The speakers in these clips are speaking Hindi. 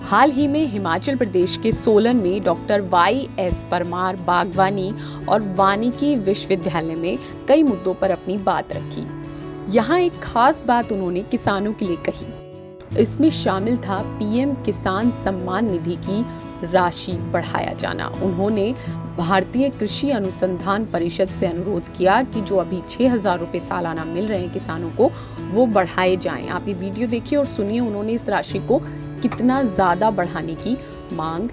हाल ही में हिमाचल प्रदेश के सोलन में डॉक्टर वाई.एस. परमार बागवानी और वानिकी विश्वविद्यालय में कई मुद्दों पर अपनी बात रखी। यहाँ एक खास बात उन्होंने किसानों के लिए कही। इसमें शामिल था पीएम किसान सम्मान निधि की राशि बढ़ाया जाना। उन्होंने भारतीय कृषि अनुसंधान परिषद से अनुरोध किया कि जो अभी 6,000 रुपये सालाना मिल रहे हैं किसानों को, वो बढ़ाए जाएं। आप ये वीडियो देखिए और सुनिए उन्होंने इस राशि को कितना ज्यादा बढ़ाने की मांग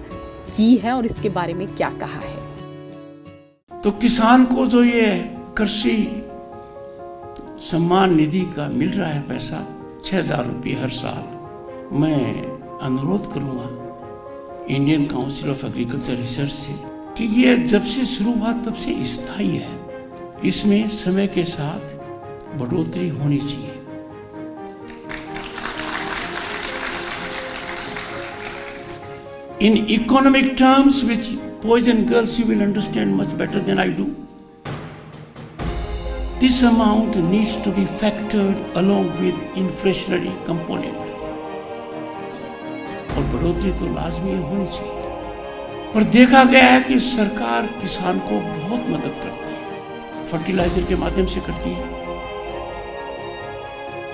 की है और इसके बारे में क्या कहा है। तो किसान को जो ये कृषि सम्मान निधि का मिल रहा है पैसा 6,000 रुपये हर साल, मैं अनुरोध करूंगा Indian council of agriculture research से कि ये जब से शुरू हुआ तब से स्थायी है। इसमें समय के साथ बढ़ोतरी होनी चाहिए। In economic terms, which boys and girls you will understand much better than I do, this amount needs to be factored along with inflationary component. और बढ़ोतरी तो लाजमी होनी चाहिए, पर देखा गया है कि सरकार किसान को बहुत मदद करती है, फर्टिलाइजर के माध्यम से करती है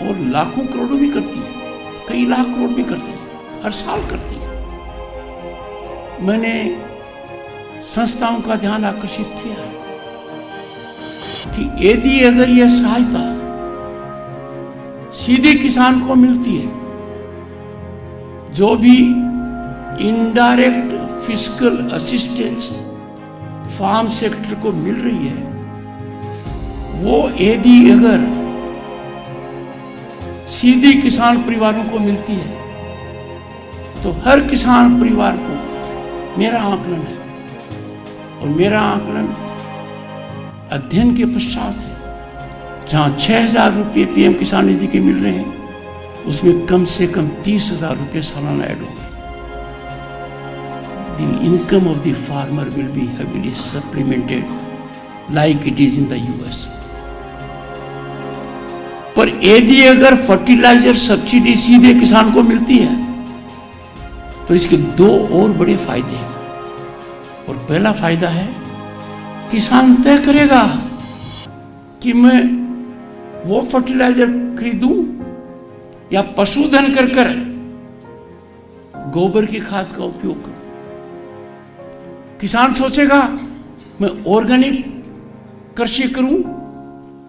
और लाखों करोड़ों भी करती है, कई लाख करोड़ भी करती है, हर साल करती है। मैंने संस्थाओं का ध्यान आकर्षित किया है कि यदि अगर यह सहायता सीधे किसान को मिलती है, जो भी indirect fiscal assistance farm sector को मिल रही है, वो यदि अगर सीधी किसान परिवारों को मिलती है, तो हर किसान परिवार को, मेरा आकलन है और मेरा आकलन अध्ययन के पश्चात है, जहां 6,000 रुपये पीएम किसान निधि के मिल रहे हैं, उसमें कम से कम 30,000 रुपये सालाना ऐड होंगे। The income of the farmer will be heavily supplemented like it is in the US. पर यदि अगर फर्टिलाइजर सब्सिडी सीधे किसान को मिलती है, तो इसके दो और बड़े फायदे हैं। और पहला फायदा है, किसान तय करेगा कि मैं वो फर्टिलाइजर खरीदूं या पशुधन कर गोबर की खाद का उपयोग करूं। किसान सोचेगा मैं ऑर्गेनिक कृषि करूं,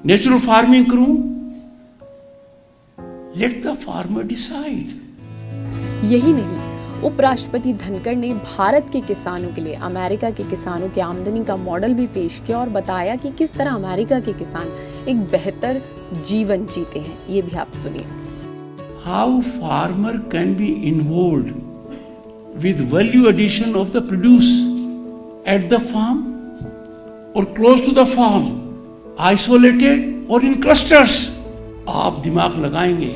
नेचुरल फार्मिंग करूं। Let the farmer decide. यही नहीं, उपराष्ट्रपति धनखड़ ने भारत के किसानों के लिए अमेरिका के किसानों की आमदनी का मॉडल भी पेश किया और बताया कि किस तरह अमेरिका के किसान एक बेहतर जीवन जीते हैं। ये भी आप सुनिए। How farmer can be involved with value addition of the produce at the farm और close to the farm, isolated और इन क्लस्टर्स। आप दिमाग लगाएंगे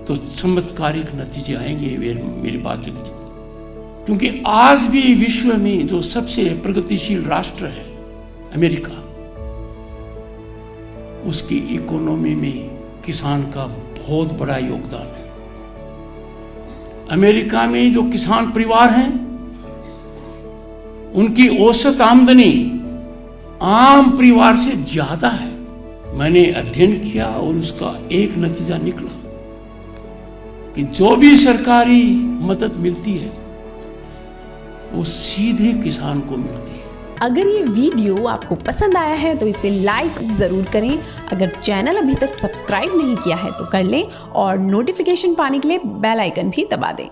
तो चमत्कारिक नतीजे आएंगे। मेरी बात लिख लीजिए, क्योंकि आज भी विश्व में जो सबसे प्रगतिशील राष्ट्र है अमेरिका, उसकी इकोनॉमी में किसान का बहुत बड़ा योगदान है। अमेरिका में जो किसान परिवार हैं, उनकी औसत आमदनी आम परिवार से ज्यादा है। मैंने अध्ययन किया और उसका एक नतीजा निकला कि जो भी सरकारी मदद मिलती है, वो सीधे किसान को मिलती है। अगर ये वीडियो आपको पसंद आया है तो इसे लाइक जरूर करें। अगर चैनल अभी तक सब्सक्राइब नहीं किया है तो कर लें और नोटिफिकेशन पाने के लिए बेल आइकन भी दबा दें।